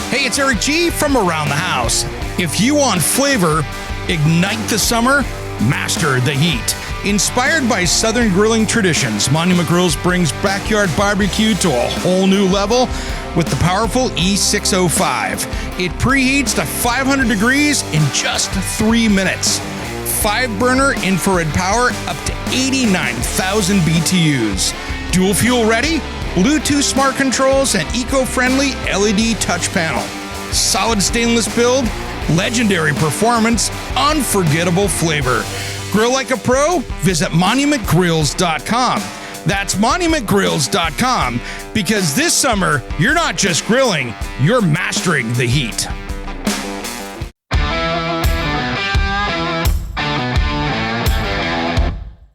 Hey, it's Eric G from Around the House. If you want flavor, ignite the summer, master the heat. Inspired by Southern grilling traditions, Monument Grills brings backyard barbecue to a whole new level with the powerful E605. It preheats to 500 degrees in just 3 minutes. 5-burner infrared power up to 89,000 BTUs. Dual fuel ready, Bluetooth smart controls, and eco-friendly LED touch panel. Solid stainless build, legendary performance, unforgettable flavor. Grill like a pro? Visit monumentgrills.com. That's monumentgrills.com, because this summer, you're not just grilling, you're mastering the heat.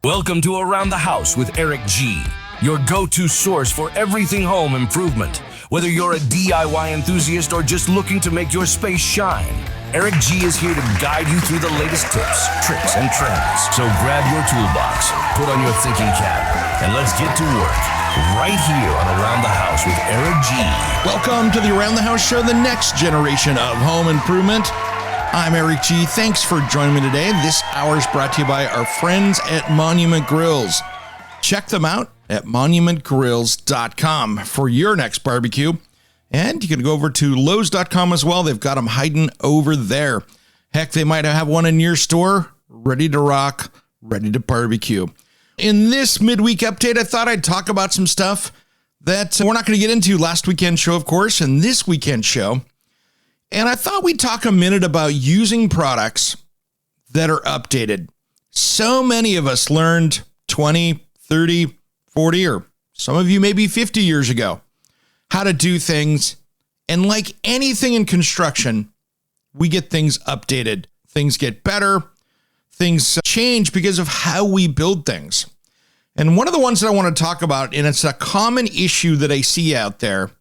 Welcome to Around the House with Eric G, your go-to source for everything home improvement. Whether you're a DIY enthusiast or just looking to make your space shine, Eric G is here to guide you through the latest tips, tricks, and trends. So grab your toolbox, put on your thinking cap, and let's get to work right here on Around the House with Eric G. Welcome to the Around the House show, the next generation of home improvement. I'm Eric G. Thanks for joining me today. This hour is brought to you by our friends at Monument Grills. Check them out at monumentgrills.com for your next barbecue. And you can go over to Lowe's.com as well. They've got them hiding over there. Heck, they might have one in your store, ready to rock, ready to barbecue. In this midweek update, I thought I'd talk about some stuff that we're not going to get into last weekend show, of course, and this weekend show. And I thought we'd talk a minute about using products that are updated. So many of us learned 20, 30, 40, or some of you maybe 50 years ago how to do things. And like anything in construction, we get things updated. Things get better. Things change because of how we build things. And one of the ones that I want to talk about, and it's a common issue that I see out there,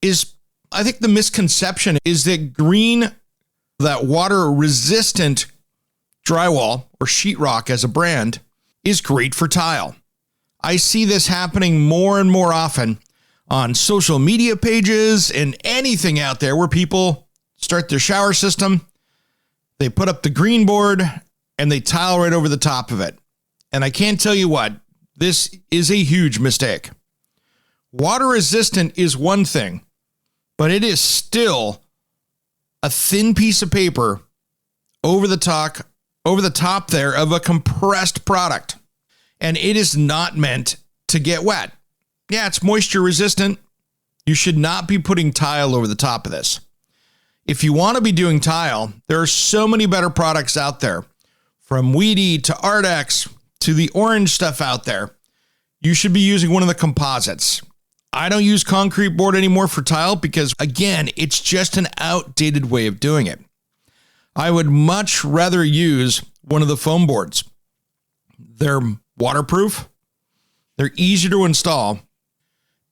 is I think the misconception is that that water-resistant drywall or sheetrock as a brand is great for tile. I see this happening more and more often on social media pages and anything out there where people start their shower system, they put up the green board, and they tile right over the top of it. And I can't tell you what, this is a huge mistake. Water-resistant is one thing, but it is still a thin piece of paper over the top there of a compressed product. And it is not meant to get wet. Yeah, it's moisture resistant. You should not be putting tile over the top of this. If you want to be doing tile, there are so many better products out there. From Weedy to Ardex to the orange stuff out there. You should be using one of the composites. I don't use concrete board anymore for tile because, again, it's just an outdated way of doing it. I would much rather use one of the foam boards. They're waterproof, they're easy to install,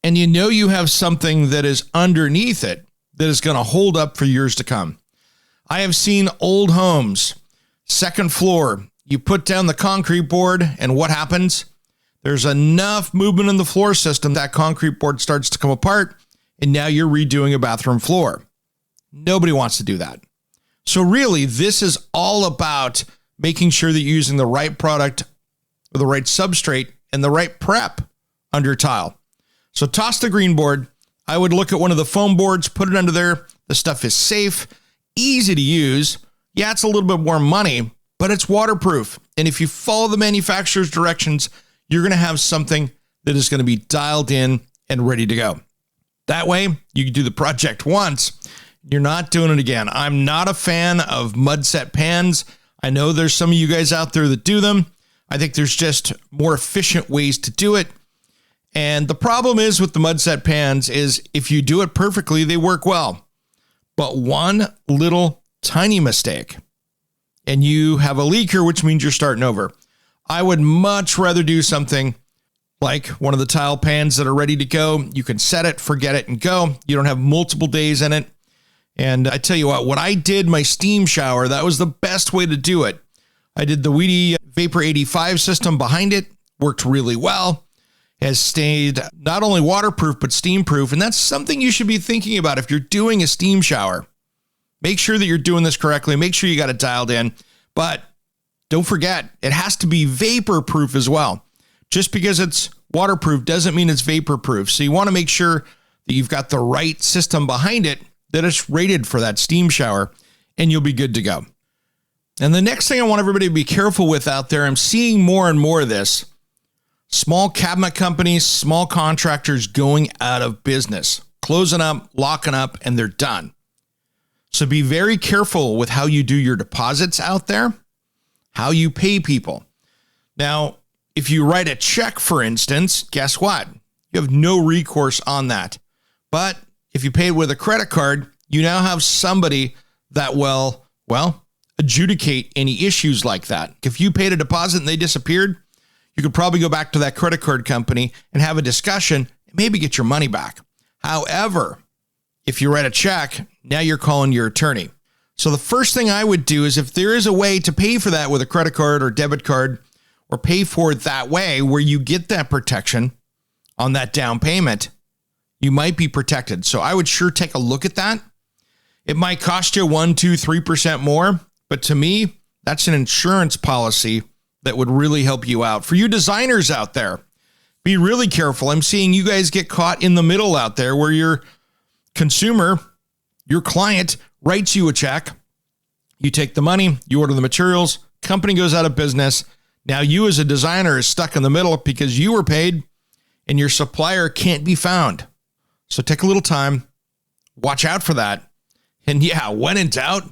and you know you have something that is underneath it that is going to hold up for years to come. I have seen old homes, second floor, you put down the concrete board, and what happens? There's enough movement in the floor system that concrete board starts to come apart, and now you're redoing a bathroom floor. Nobody wants to do that. So really, this is all about making sure that you're using the right product, or the right substrate, and the right prep under tile. So toss the green board. I would look at one of the foam boards, put it under there. The stuff is safe, easy to use. Yeah, it's a little bit more money, but it's waterproof. And if you follow the manufacturer's directions, you're going to have something that is going to be dialed in and ready to go. That way, you can do the project once. You're not doing it again. I'm not a fan of mud set pans. I know there's some of you guys out there that do them. I think there's just more efficient ways to do it. And the problem is with the mud set pans is if you do it perfectly, they work well. But one little tiny mistake and you have a leaker, which means you're starting over. I would much rather do something like one of the tile pans that are ready to go. You can set it, forget it, and go. You don't have multiple days in it. And I tell you what, when I did my steam shower, that was the best way to do it. I did the Weedy Vapor 85 system behind it, worked really well. has stayed not only waterproof, but steam proof. And that's something you should be thinking about if you're doing a steam shower. Make sure that you're doing this correctly. Make sure you got it dialed in. But don't forget, it has to be vapor proof as well. Just because it's waterproof doesn't mean it's vapor proof. So you want to make sure that you've got the right system behind it, that it's rated for that steam shower, and you'll be good to go. And the next thing I want everybody to be careful with out there, I'm seeing more and more of this, small cabinet companies, small contractors going out of business, closing up, locking up, and they're done. So be very careful with how you do your deposits out there, how you pay people. Now, if you write a check, for instance, guess what? You have no recourse on that. But if you pay with a credit card, you now have somebody that will, adjudicate any issues like that. If you paid a deposit and they disappeared, you could probably go back to that credit card company and have a discussion and maybe get your money back. However, if you write a check, now you're calling your attorney. So the first thing I would do is if there is a way to pay for that with a credit card or debit card, or pay for it that way where you get that protection on that down payment, you might be protected. So I would sure take a look at that. It might cost you 1%, 2%, 3% more, but to me, that's an insurance policy that would really help you out. For you designers out there, be really careful. I'm seeing you guys get caught in the middle out there where your consumer, your client, writes you a check. You take the money, you order the materials, company goes out of business. Now you as a designer is stuck in the middle because you were paid and your supplier can't be found. So take a little time, watch out for that. And yeah, when in doubt,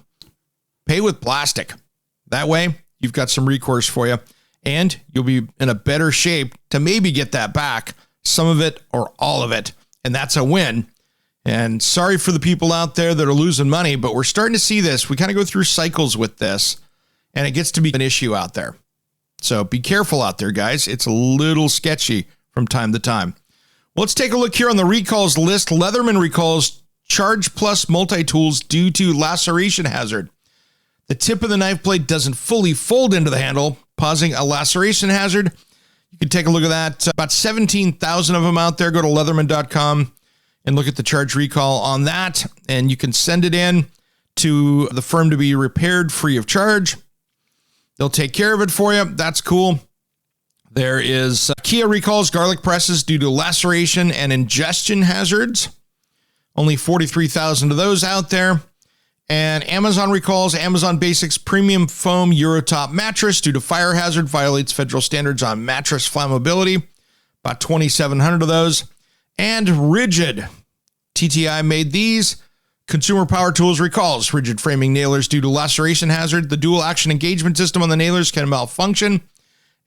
pay with plastic. That way you've got some recourse for you and you'll be in a better shape to maybe get that back, some of it or all of it. And that's a win. And sorry for the people out there that are losing money, but we're starting to see this. We kind of go through cycles with this and it gets to be an issue out there. So be careful out there, guys. It's a little sketchy from time to time. Well, let's take a look here on the recalls list. Leatherman recalls Charge Plus multi-tools due to laceration hazard. The tip of the knife blade doesn't fully fold into the handle, causing a laceration hazard. You can take a look at that. About 17,000 of them out there. Go to leatherman.com and look at the charge recall on that. And you can send it in to the firm to be repaired free of charge. They'll take care of it for you. That's cool. There is Kia recalls garlic presses due to laceration and ingestion hazards. Only 43,000 of those out there. And Amazon recalls Amazon Basics Premium Foam Eurotop mattress due to fire hazard, violates federal standards on mattress flammability. About 2,700 of those. And Rigid. TTI made these. Consumer Power Tools recalls rigid framing nailers due to laceration hazard. The dual action engagement system on the nailers can malfunction.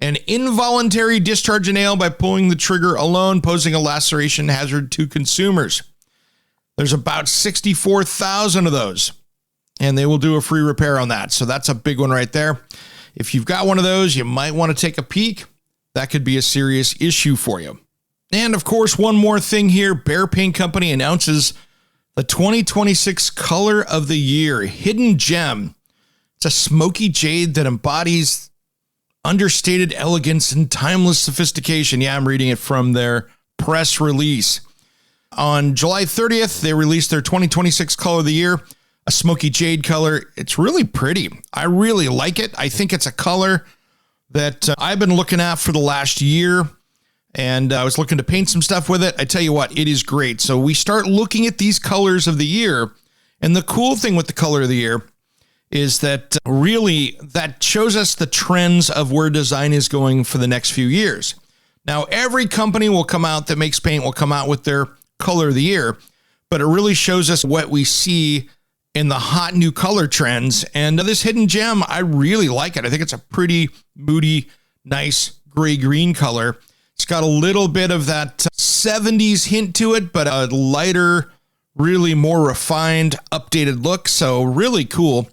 An involuntary discharge a nail by pulling the trigger alone, posing a laceration hazard to consumers. There's about 64,000 of those, and they will do a free repair on that. So that's a big one right there. If you've got one of those, you might want to take a peek. That could be a serious issue for you. And of course, one more thing here. Behr Paint Company announces the 2026 color of the year, Hidden Gem. It's a smoky jade that embodies understated elegance and timeless sophistication. Yeah, I'm reading it from their press release. On July 30th, they released their 2026 color of the year, a smoky jade color. It's really pretty. I really like it. I think it's a color that I've been looking at for the last year, and I was looking to paint some stuff with it. I tell you what, it is great. So we start looking at these colors of the year, and the cool thing with the color of the year is that really that shows us the trends of where design is going for the next few years. Now, every company will come out that makes paint will come out with their color of the year, but it really shows us what we see in the hot new color trends. And this Hidden Gem, I really like it. I think it's a pretty moody, nice gray-green color. It's got a little bit of that 70s hint to it, but a lighter, really more refined, updated look. So really cool.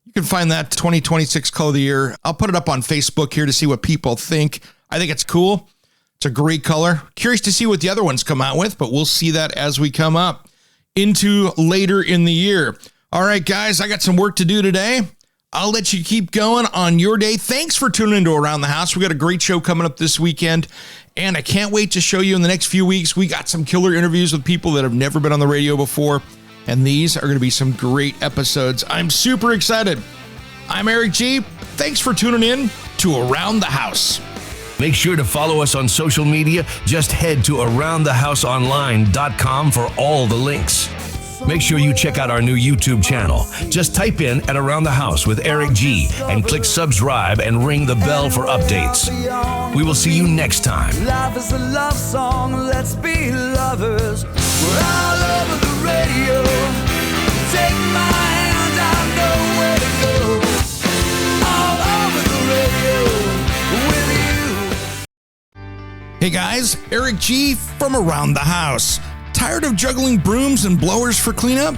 You can find that 2026 color of the year. I'll put it up on Facebook here to see what people think. I think it's cool. It's a great color. Curious to see what the other ones come out with, but we'll see that as we come up into later in the year. All right, guys, I got some work to do today. I'll let you keep going on your day. Thanks for tuning into Around the House. We got a great show coming up this weekend, and I can't wait to show you in the next few weeks. We got some killer interviews with people that have never been on the radio before, and these are going to be some great episodes. I'm super excited. I'm Eric G. Thanks for tuning in to Around the House. Make sure to follow us on social media. Just head to aroundthehouseonline.com for all the links. Make sure you check out our new YouTube channel. Just type in at Around the House with Eric G and click subscribe and ring the bell for updates. We will see you next time. Life is a love song, let's be lovers. We're all over the radio. Take my hand, I know where to go. All over the radio with you. Hey guys, Eric G from Around the House. Tired of juggling brooms and blowers for cleanup?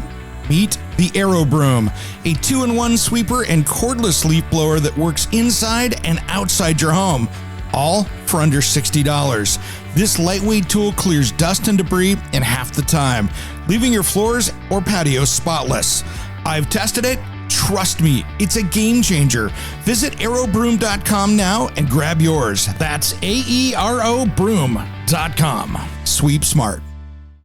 Meet the Aero Broom, a 2-in-1 sweeper and cordless leaf blower that works inside and outside your home, all for under $60. This lightweight tool clears dust and debris in half the time, leaving your floors or patio spotless. I've tested it. Trust me, it's a game changer. Visit aerobroom.com now and grab yours. That's AERO broom.com. Sweep smart.